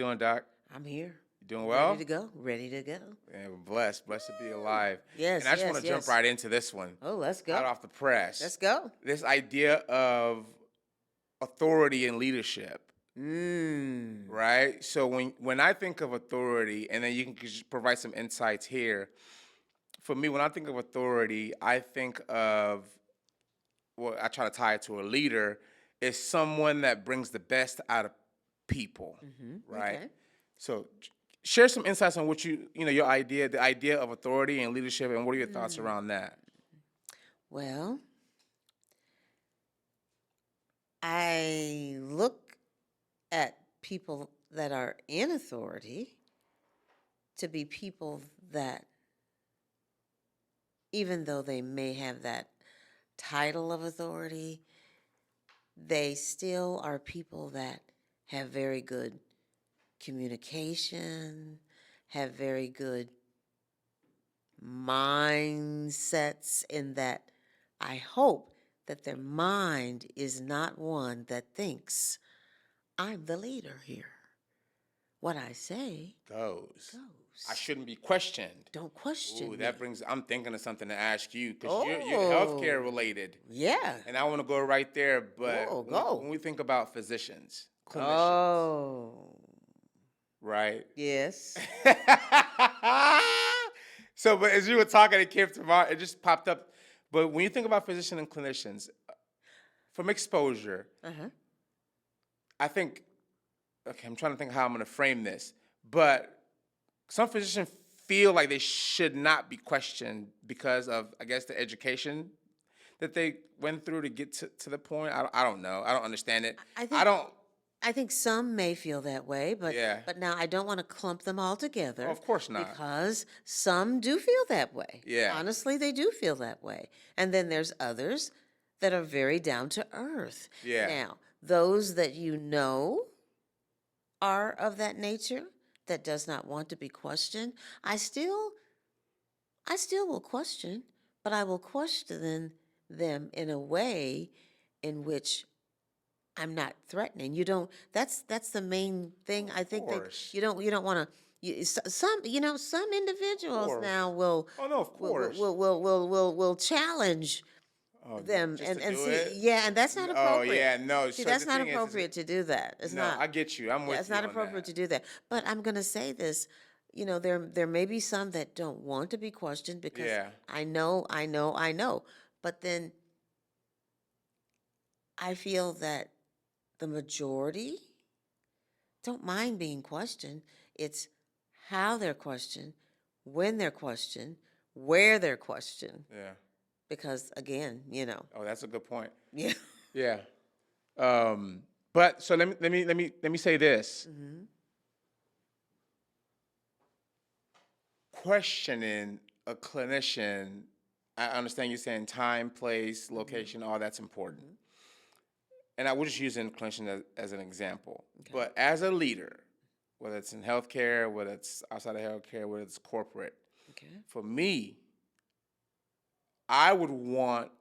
doing, Doc? I'm here. You doing Ready well? to go. Ready to go. And we're blessed to be alive. Yes, And I just want yes, to jump yes. right into this one, Oh, let's hot go. off the press. Let's go. This idea of authority and leadership, Mmm. right? So when I think of authority, and then you can just provide some insights here. For me, when I think of authority, I think of I try to tie it to a leader, is someone that brings the best out of people, right? Okay. So share some insights on what your idea, the idea of authority and leadership, and what are your thoughts around that? Well, I look at people that are in authority to be people that, even though they may have that title of authority, they still are people that have very good communication, have very good mindsets, in that I hope that their mind is not one that thinks, I'm the leader here. What I say Goes. goes. I shouldn't be questioned. Don't question Ooh, me. that brings. I'm thinking of something to ask you because you're Oh, healthcare related, yeah. and I want to go right there. But Oh, when, go. when we think about physicians, clinicians, Oh, right? yes. So, but as you were talking, it came to mind. It just popped up. But when you think about physicians and clinicians, from exposure, Uh-huh. I think. Okay, I'm trying to think how I'm going to frame this, but some physicians feel like they should not be questioned because of, I guess, the education that they went through to get to the point. I don't know. I don't understand it. I I think don't. I think some may feel that way, but Yeah. now I don't want to clump them all together. Oh, of course not. Because some do feel that way. Yeah. Honestly, they do feel that way. And then there's others that are very down to earth. Yeah. Now, those that you know are of that nature, that does not want to be questioned, I still will question, but I will question them in a way in which I'm not threatening. You don't. That's the main thing. I Of think that course. you don't want to. Some individuals course. now will Oh no, of course. will challenge Oh, them just to and do see. it. Yeah, and that's not Oh appropriate. yeah, no. See, So that's the not thing is, appropriate to do that. It's no, not. I get you. I'm Yeah, with it's you not on appropriate that. to do that. But I'm going to say this. There may be some that don't want to be questioned because Yeah. I know. But then I feel that the majority don't mind being questioned. It's how they're questioned, when they're questioned, where they're questioned. Yeah. Because again, Oh, that's a good point. yeah. Yeah. But so let me say this. Hmm. Questioning a clinician, I understand you saying time, place, location, all that's important. And I was just using clinician as an example. Okay. But as a leader, whether it's in healthcare, whether it's outside of healthcare, whether it's corporate, Okay. for me, I would want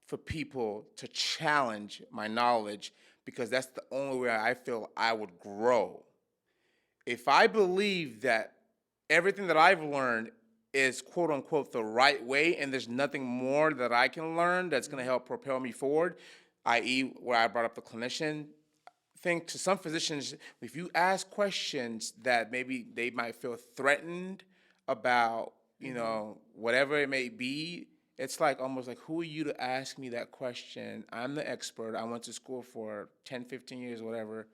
for people to challenge my knowledge because that's the only way I feel I would grow. If I believe that everything that I've learned is quote unquote the right way and there's nothing more that I can learn that's going to help propel me forward, i.e., where I brought up the clinician thing, to some physicians, if you ask questions that maybe they might feel threatened about, whatever it may be, it's like almost like, who are you to ask me that question? I'm the expert. I went to school for 10, 15 years, whatever.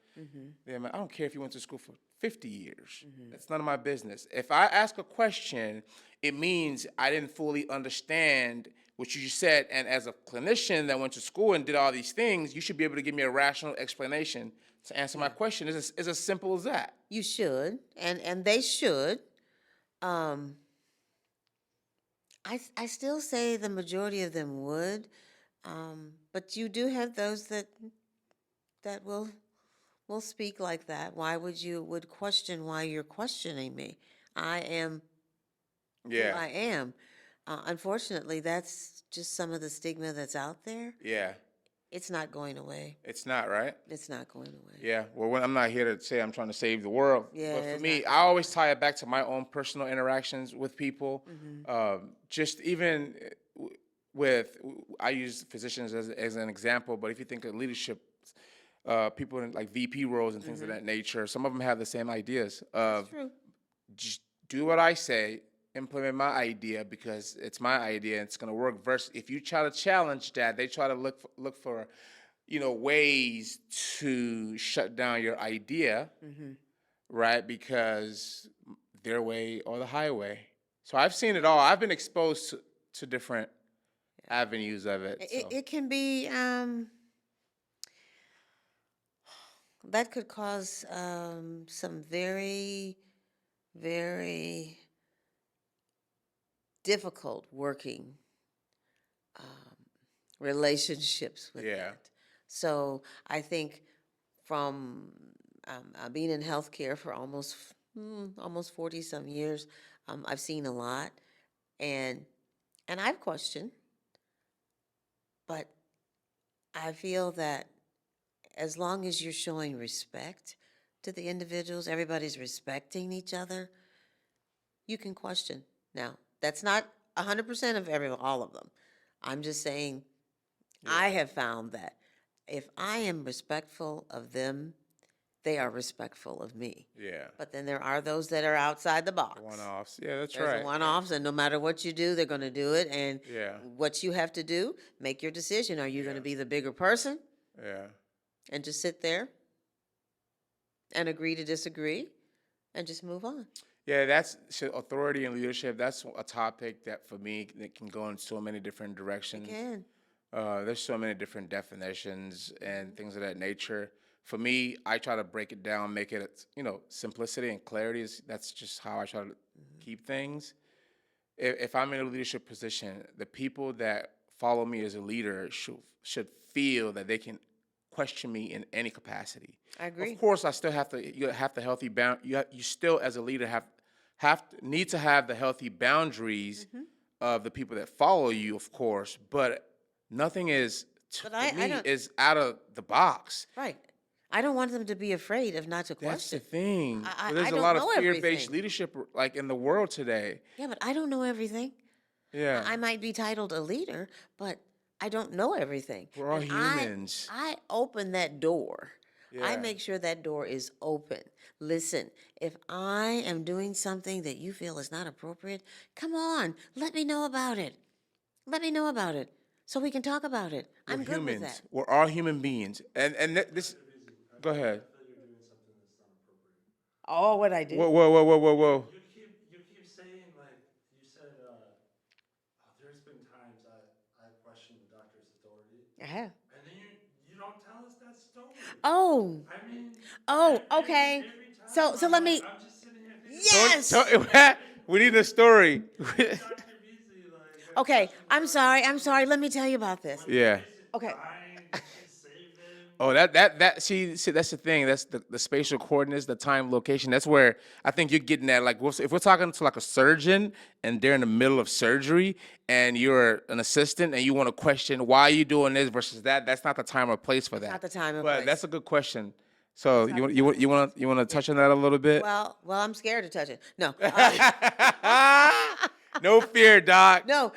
Then I don't care if you went to school for 50 years. That's none of my business. If I ask a question, it means I didn't fully understand what you just said. And as a clinician that went to school and did all these things, you should be able to give me a rational explanation to answer my question. It's as simple as that. You should, and they should. Um, I still say the majority of them would, but you do have those that will speak like that. Why would question why you're questioning me? I am who Yeah. I am. Unfortunately, that's just some of the stigma that's out there. Yeah. It's not going away. It's not, right? It's not going away. Yeah. Well, I'm not here to say I'm trying to save the world, Yeah, but for it's me, not I going always tie it back to my own personal interactions with people. Mm-hmm. Just even with, I use physicians as an example, but if you think of leadership, people in like VP roles and things of that nature, some of them have the same ideas That's of true. just do what I say, implement my idea because it's my idea and it's going to work. Versus if you try to challenge that, they try to look for ways to shut down your idea, Mm-hmm. right? Because their way or the highway. So I've seen it all. I've been exposed to different avenues of it. It can be that could cause some very, very difficult working um, relationships with Yeah. that. So I think from being in healthcare for almost 40 some years, I've seen a lot, and I've questioned, but I feel that as long as you're showing respect to the individuals, everybody's respecting each other, you can question. Now, that's not 100% of all of them. I'm just saying I have found that if I am respectful of them, they are respectful of me. Yeah. But then there are those that are outside the box. One-offs. Yeah, that's There's right. one-offs, and no matter what you do, they're going to do it. And Yeah. what you have to do, make your decision. Are you going to be the bigger person Yeah. and just sit there and agree to disagree and just move on? Yeah, that's so authority and leadership. That's a topic that for me that can go in so many different directions. Again, There's so many different definitions and things of that nature. For me, I try to break it down, make it, simplicity and clarity. That's just how I try to keep things. If I'm in a leadership position, the people that follow me as a leader should feel that they can question me in any capacity. I agree. Of course, I still have to. You have the healthy bound. You still, as a leader, need to have the healthy boundaries of the people that follow you, of course. But nothing is But for I me don't, is out of the box. right. I don't want them to be afraid of not to That's the question. thing. I There's a don't lot of know fear-based everything. leadership like in the world today. Yeah, but I don't know everything. Yeah, I might be titled a leader, but I don't know everything. we're all And humans. I open that door. I Yeah. make sure that door is open. Listen, if I am doing something that you feel is not appropriate, come on, let me know about it. Let me know about it so we can talk about it. We're I'm good with that. humans. We're all human beings. This. Go ahead. I feel you're doing something that's not appropriate. Oh, what I Whoa, do? whoa, whoa, whoa, whoa, whoa. You keep saying like you said. There's been times I questioned the doctor's authority, I have. and then you don't tell us that story. Oh, I mean, oh, okay. every time So let me. I'm just sitting here thinking. Yes. We need a story. Dr. Veasy, like. Okay, I'm sorry. I'm sorry. Let me tell you about this. Yeah. Okay. Dying, did she save him? Oh, that see that's the thing. That's the spatial coordinates, the time, location. That's where I think you're getting at. Like, if we're talking to like a surgeon and they're in the middle of surgery and you're an assistant and you want to question why are you doing this versus that, that's not the time or place for that. Not the time or But place. that's a good question. So That's not you the want time you or want you want to touch on that a little bit? Well, I'm scared to touch it. No. No fear, doc. No.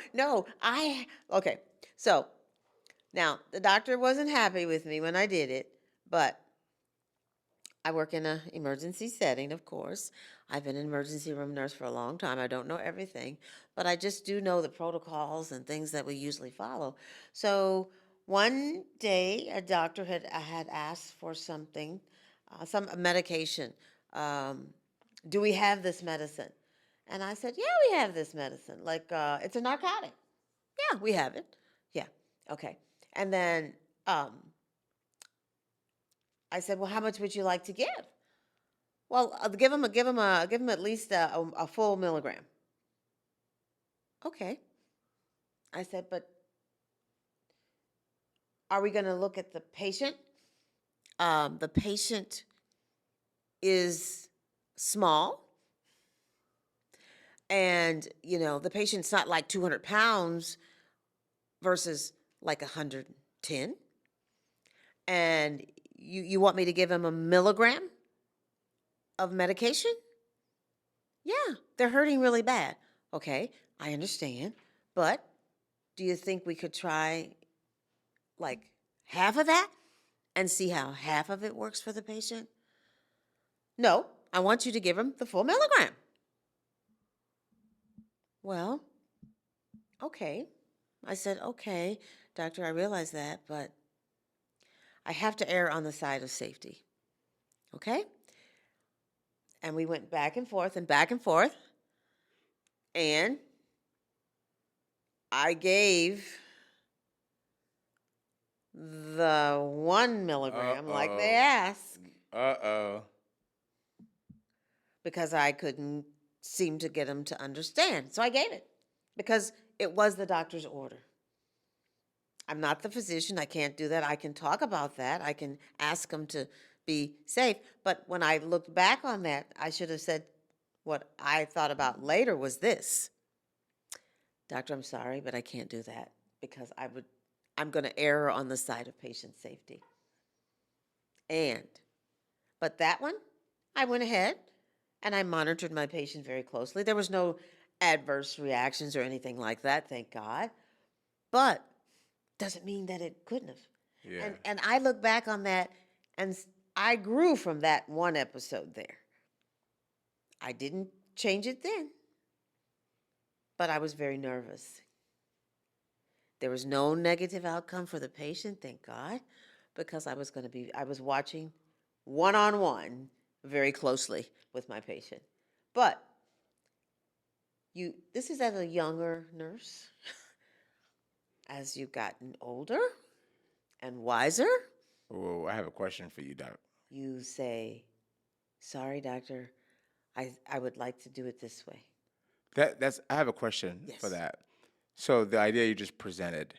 Okay. So now the doctor wasn't happy with me when I did it, but I work in an emergency setting, of course. I've been an emergency room nurse for a long time. I don't know everything, but I just do know the protocols and things that we usually follow. So one day, a doctor had asked for something, some medication. Do we have this medicine? And I said, yeah, we have this medicine. Like, it's a narcotic. Yeah, we have it. Yeah, okay. And then I said, well, how much would you like to give? Well, give him at least a full milligram. Okay. I said, but are we going to look at the patient? The patient is small, and the patient's not like 200 pounds versus like 110. And you want me to give him a milligram of medication? Yeah, they're hurting really bad. Okay, I understand. But do you think we could try like half of that and see how half of it works for the patient? No, I want you to give him the full milligram. Well, okay. I said, okay, doctor, I realize that, but I have to err on the side of safety. Okay? And we went back and forth and back and forth. And I gave the 1 milligram like they asked Uh-oh. because I couldn't seem to get him to understand. So I gave it because it was the doctor's order. I'm not the physician. I can't do that. I can talk about that. I can ask him to be safe. But when I looked back on that, I should have said what I thought about later was this. Doctor, I'm sorry, but I can't do that because I'm going to err on the side of patient safety. But that one, I went ahead and I monitored my patient very closely. There was no adverse reactions or anything like that, thank God. But doesn't mean that it couldn't have. Yeah. And I look back on that and I grew from that one episode there. I didn't change it then, but I was very nervous. There was no negative outcome for the patient, thank God, because I was watching one-on-one very closely with my patient. But this is as a younger nurse. As you've gotten older and wiser, Oh, I have a question for you, Doc. you say, sorry, doctor, I would like to do it this way. I have a question for Yes. that. So the idea you just presented,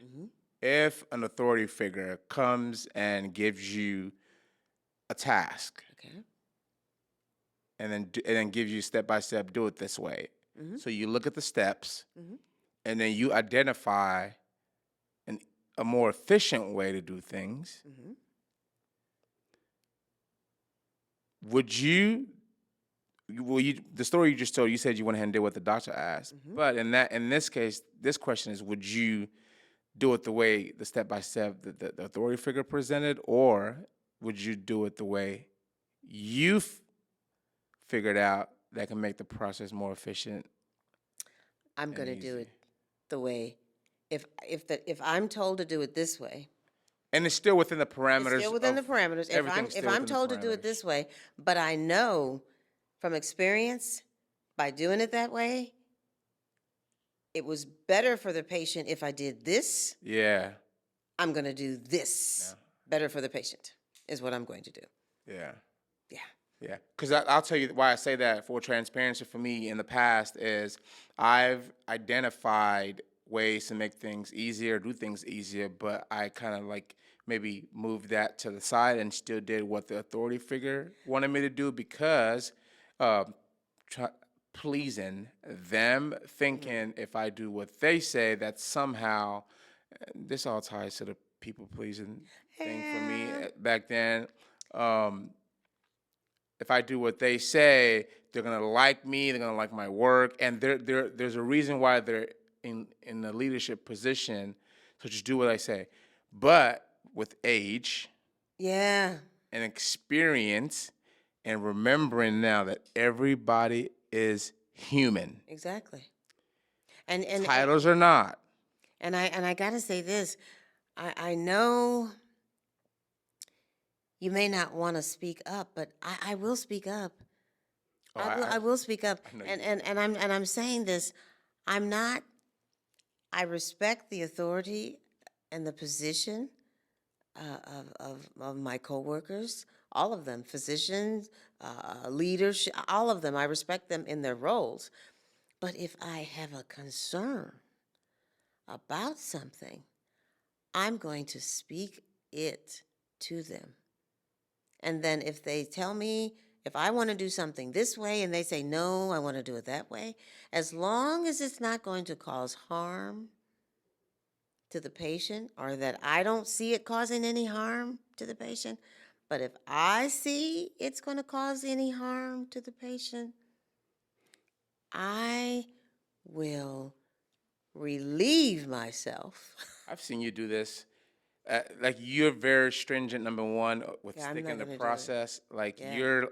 if an authority figure comes and gives you a task Okay. and then gives you step by step, do it this way. So you look at the steps and then you identify a more efficient way to do things. Would you? The story you just told, you said you went ahead and did what the doctor asked. But in this case, this question is: would you do it the way the step by step the authority figure presented, or would you do it the way you figured out that can make the process more efficient? I'm going to and do easy? it the way, if I'm told to do it this way, And it's still within the parameters. it's still within the of parameters. Everything's If still I'm within the told to do it parameters. this way, but I know from experience, by doing it that way, it was better for the patient if I did this. Yeah, I'm going to do this. Better for the patient is what I'm going to do. yeah. Yeah. Yeah, because I'll tell you why I say that for transparency for me in the past is I've identified ways to make things easier, do things easier, but I kind of like maybe moved that to the side and still did what the authority figure wanted me to do because try, pleasing them, thinking if I do what they say, that somehow this all ties to the people pleasing thing for me back then. If I do what they say, they're gonna like me. They're gonna like my work, and there's a reason why they're in the leadership position. So just do what I say. But with age Yeah. and experience, and remembering now that everybody is human, Exactly. And titles are not. I got to say this. I know you may not want to speak up, but I will speak up. Oh, I will speak up. I know And I'm saying this. I'm not. I respect the authority and the position of my coworkers, all of them, physicians, leaders, all of them. I respect them in their roles. But if I have a concern about something, I'm going to speak it to them. And then if they tell me, if I want to do something this way and they say, no, I want to do it that way, as long as it's not going to cause harm to the patient, or that I don't see it causing any harm to the patient. But if I see it's going to cause any harm to the patient, I will relieve myself. I've seen you do this. Like you're very stringent. Number one, with Yeah, I'm not sticking the going to do it. process. Like Yeah.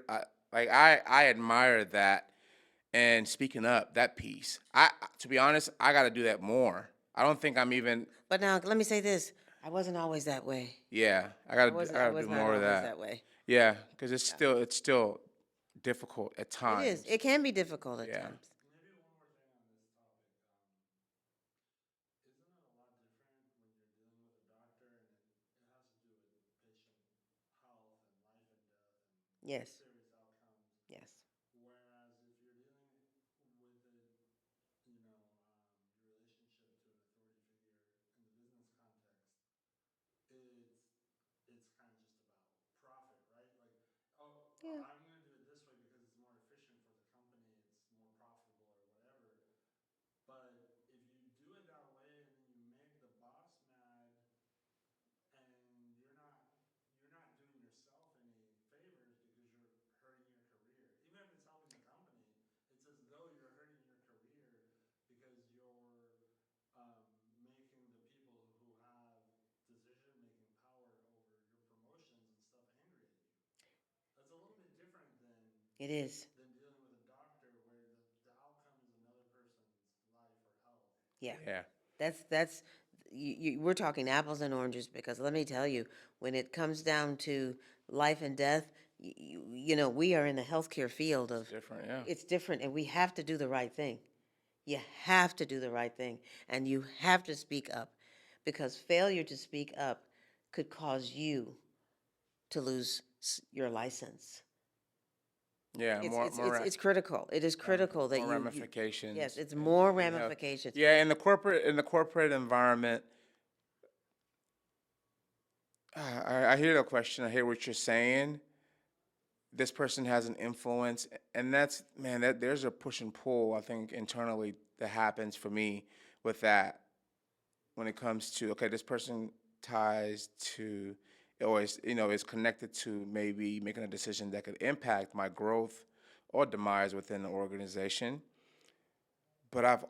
I admire that. And speaking up, that piece. To be honest, I got to do that more. I don't think I'm even. But now, let me say this. I wasn't always that way. Yeah, I I gotta do was not more of always that. that way. Yeah, because it's still difficult at It is. times. It can be difficult at Yeah. times. Maybe one more thing on this topic. Isn't it a lot different when you're dealing with a doctor and it has to do with patient health and life and death and Yes. serious outcomes? Yes. Whereas if you're dealing with it, your relationship to an authority figure in the business context, it's it's kind of just about profit, right? Like, oh, Yeah. I'm going to do it this way because it's more efficient for the company, it's more profitable or whatever. But if you do it that way and then you make the boss mad and you're not doing yourself any favors because you're hurting your career. Even if it's helping the company, it's as though you're hurting your career because you're making the people who have decision-making power over your promotions and stuff angry at you. That's a little bit different It is. than dealing with a doctor where the outcome is another person's life or health. Yeah. Yeah. That's we're talking apples and oranges, because let me tell you, when it comes down to life and death, we are in the healthcare field of Different. Yeah. it's different, and we have to do the right thing. You have to do the right thing, and you have to speak up, because failure to speak up could cause you to lose your license. Yeah. It's critical. It is critical that more you ramifications. yes, it's more in health. ramifications. Yeah, in the corporate environment, I hear the question. I hear what you're saying. This person has an influence, and that's man. That there's a push and pull. I think internally that happens for me with that when it comes to okay, this person ties to or is connected to maybe making a decision that could impact my growth or demise within the organization. But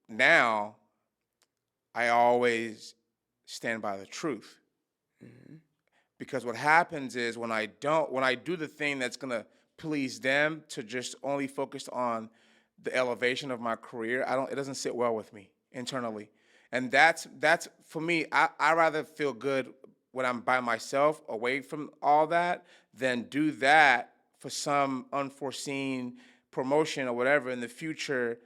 now I always stand by the truth. Because what happens is when I do the thing that's gonna please them to just only focus on the elevation of my career, it doesn't sit well with me internally. And that's for me, I rather feel good when I'm by myself away from all that than do that for some unforeseen promotion or whatever in the future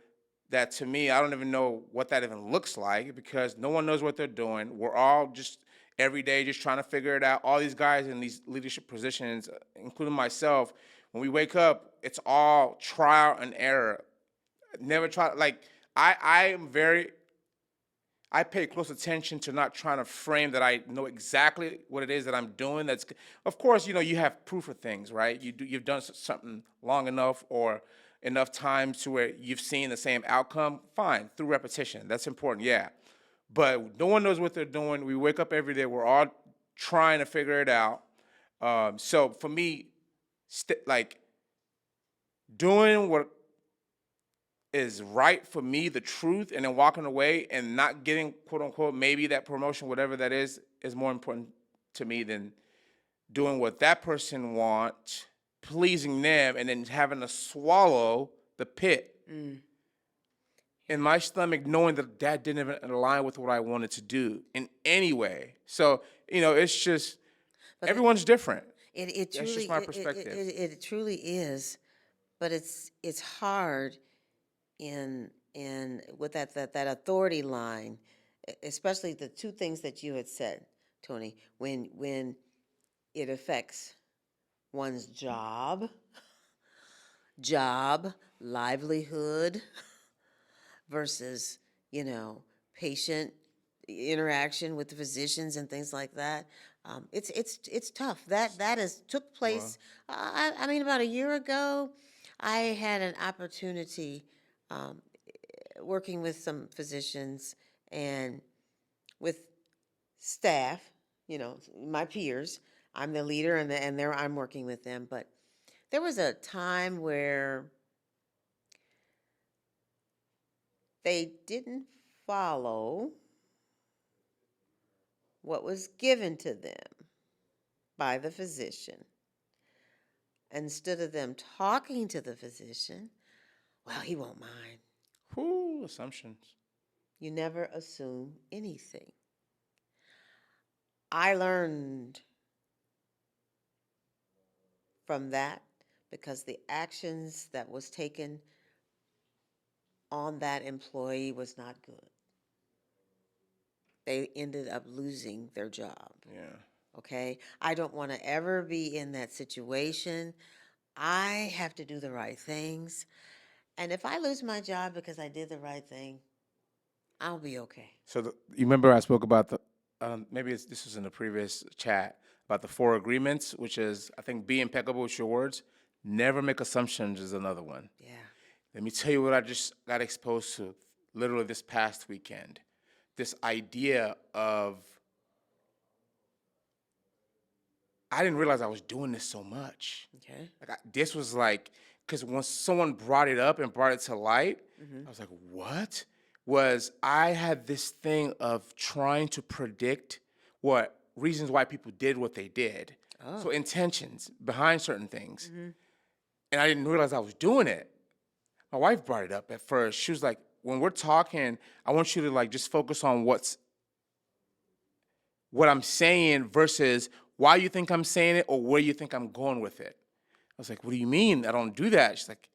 that to me, I don't even know what that even looks like because no one knows what they're doing. We're all just every day just trying to figure it out. All these guys in these leadership positions, including myself, when we wake up, it's all trial and error. Never try like I am very I pay close attention to not trying to frame that I know exactly what it is that I'm doing. That's, of course, you have proof of things, right? You've done something long enough or enough times to where you've seen the same outcome. Fine, through repetition, that's important, yeah. But no one knows what they're doing. We wake up every day. We're all trying to figure it out. So for me, like doing what is right for me, the truth, and then walking away and not getting quote unquote maybe that promotion, whatever that is more important to me than doing what that person wants, pleasing them, and then having to swallow the pit in my stomach, knowing that didn't even align with what I wanted to do in any way. So it's just But everyone's different. it That's truly just my perspective. it truly is, but it's hard in with that authority line, especially the two things that you had said, Tony, when it affects one's job, livelihood, versus, patient interaction with the physicians and things like that. It's tough. That has took place. I mean, about a year ago, I had an opportunity working with some physicians, and with staff, my peers. I'm the leader, and I'm working with them. But there was a time where they didn't follow what was given to them by the physician. Instead of them talking to the physician, well, he won't mind. Whoo, assumptions. You never assume anything. I learned from that because the actions that was taken on that employee was not good. They ended up losing their job. Yeah. Okay? I don't want to ever be in that situation. I have to do the right things. And if I lose my job because I did the right thing, I'll be okay. So you remember I spoke about this was in the previous chat about the 4 agreements, which is I think be impeccable with your words, never make assumptions is another one. Yeah. Let me tell you what I just got exposed to literally this past weekend. This idea of I didn't realize I was doing this so much. Okay. This was like, because when someone brought it up and brought it to light, I was like, what? I had this thing of trying to predict what reasons why people did what they did. Oh. So intentions behind certain things. And I didn't realize I was doing it. My wife brought it up at first. She was like, when we're talking, I want you to like just focus on what I'm saying versus why you think I'm saying it or where you think I'm going with it. I was like, what do you mean? I don't do that. She's like,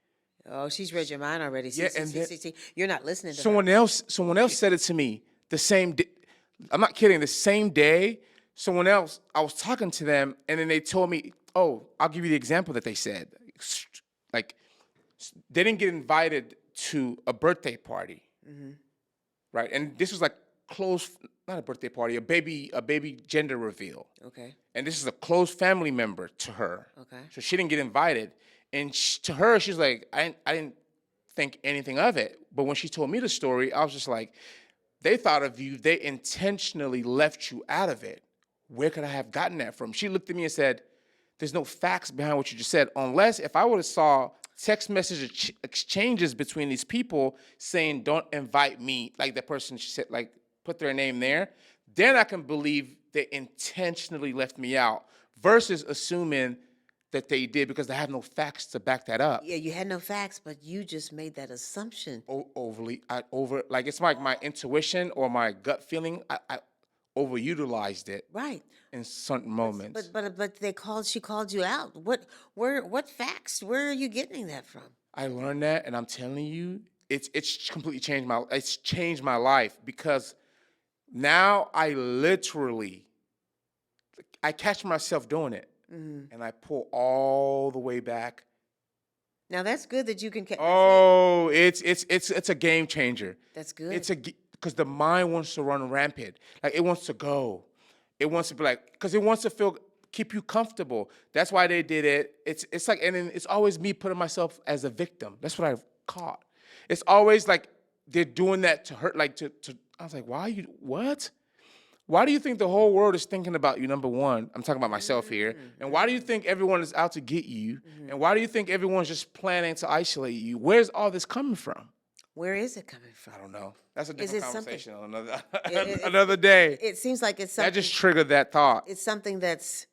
Oh, she's read your mind already. Yeah, and then- See. You're not listening to her. someone else said it to me the same day. I'm not kidding. The same day, someone else, I was talking to them, and then they told me, oh, I'll give you the example that they said. Like, they didn't get invited to a birthday party, right? And this was like close, not a birthday party, a baby gender reveal. Okay. And this is a close family member to her. Okay. So she didn't get invited. And to her, she's like, I didn't think anything of it. But when she told me the story, I was just like, they thought of you. They intentionally left you out of it. Where could I have gotten that from? She looked at me and said, there's no facts behind what you just said. Unless if I would have saw text message exchanges between these people saying, don't invite me, like the person she said, like put their name there, then I can believe they intentionally left me out versus assuming that they did because they have no facts to back that up. Yeah, you had no facts, but you just made that assumption. Like it's like my intuition or my gut feeling. I overutilized it Right. in certain moments. But she called you out. What facts? Where are you getting that from? I learned that, and I'm telling you, it's completely changed my life because now I literally I catch myself doing it, and I pull all the way back. Now that's good that you can. Oh, it's a game changer. That's good. Because the mind wants to run rampant, like it wants to go, it wants to be like, because it wants to keep you comfortable. That's why they did it. It's like, and then it's always me putting myself as a victim. That's what I've caught. It's always like they're doing that to hurt, like to. I was like, what? Why do you think the whole world is thinking about you, number one? I'm talking about myself here. And why do you think everyone is out to get you? And why do you think everyone's just planning to isolate you? Where's all this coming from? Where is it coming from? I don't know. That's a Is different it something- conversation on another day. It seems like it's something. That just triggered that thought. It's something that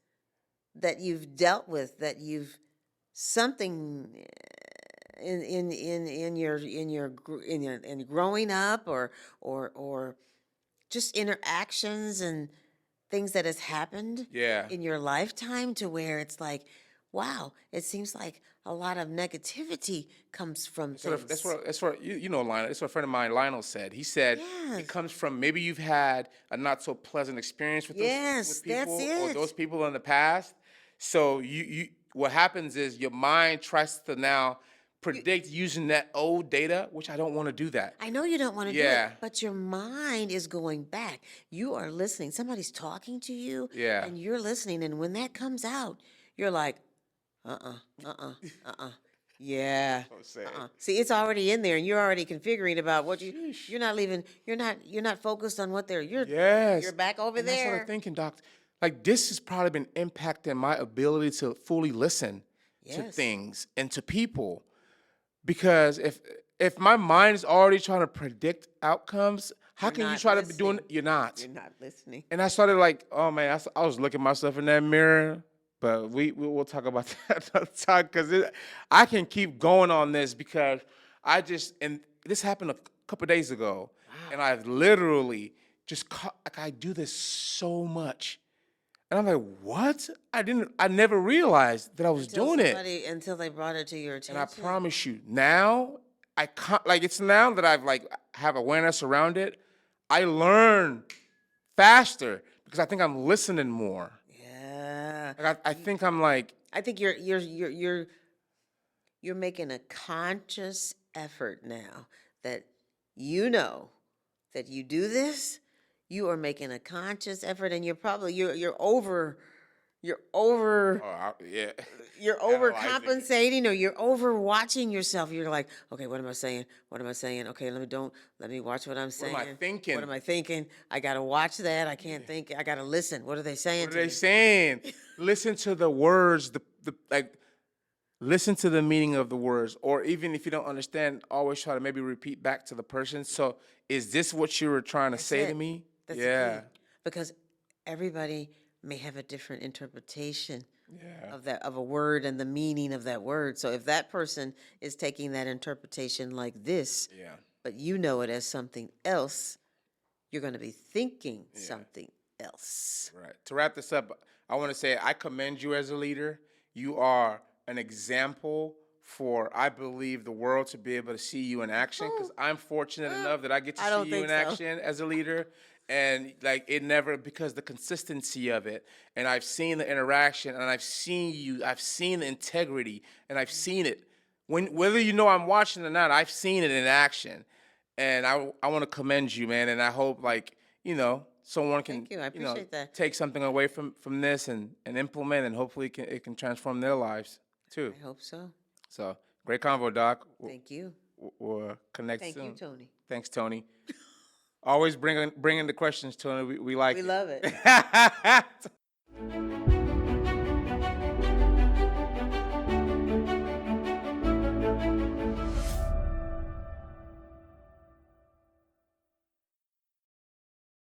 you've dealt with, that you've something in your growing up or just interactions and things that has happened Yeah. in your lifetime to where it's like, wow, it seems like a lot of negativity comes from things. That's what you know, Lionel. That's what a friend of mine, Lionel, said. He said Yes. it comes from maybe you've had a not so pleasant experience with Yes, with people that's or it. those people in the past. So you what happens is your mind tries to now predict using that old data, which I don't want to do that. I know you don't want to do Yeah. it, but your mind is going back. You are listening. Somebody's talking to you, Yeah. and you're listening. And when that comes out, you're like, uh-uh. Yeah. I'm saying. See, it's already in there, and you're already configuring about what Sheesh. you're not leaving. You're not focused on what they're. Yes. You're back over And I started there. thinking, Doc, like this has probably been impacting my ability to fully listen to Yes. things and to people. Because if my mind is already trying to predict outcomes, how You're can you not try to be doing listening. You're not. You're not listening. And I started like, oh man, I was looking myself in that mirror. But we'll talk about that another time because I can keep going on this because and this happened a couple days ago, and I've literally like I do this so much, and I'm like, what? I never realized that I was doing it, Until they brought it to your and I attention. promise you, now I can't like it's now that I've like have awareness around it, I learn faster because I think I'm listening more. Yeah. Like I think I'm like, I think you're making a conscious effort now that you know that you do this. You are making a conscious effort, and you're over yeah. you're Analyzing. overcompensating, or you're overwatching yourself. You're like, okay, what am I saying? What am I saying? Okay, let me watch what I'm saying. What am I thinking? What am I thinking? I gotta watch that. I can't think. I gotta listen. What are they saying? What are to they me? saying? Listen to the words, the like listen to the meaning of the words. Or even if you don't understand, always try to maybe repeat back to the person. So is this what you were trying to say to it. me? That's the Yeah. key. Because everybody may have a different interpretation Yeah. of a word and the meaning of that word. So if that person is taking that interpretation like this, Yeah. but you know it as something else, you're going to be thinking something else. Right. To wrap this up, I want to say I commend you as a leader. You are an example for, I believe, the world to be able to see you in action because I'm fortunate enough that I get to I see don't you think in so. action as a leader. And like it never, because the consistency of it, and I've seen the interaction, and I've seen the integrity, and I've seen it. Whether you know I'm watching or not, I've seen it in action. And I want to commend you, man. And I hope someone can Thank you. I appreciate that. take something away from this and implement, and hopefully it can transform their lives too. I hope so. So great convo, Doc. Thank you. We'll connect Thank soon. you, Tony. Thanks, Tony. Always bring in the questions, Tony. We like We it. love it.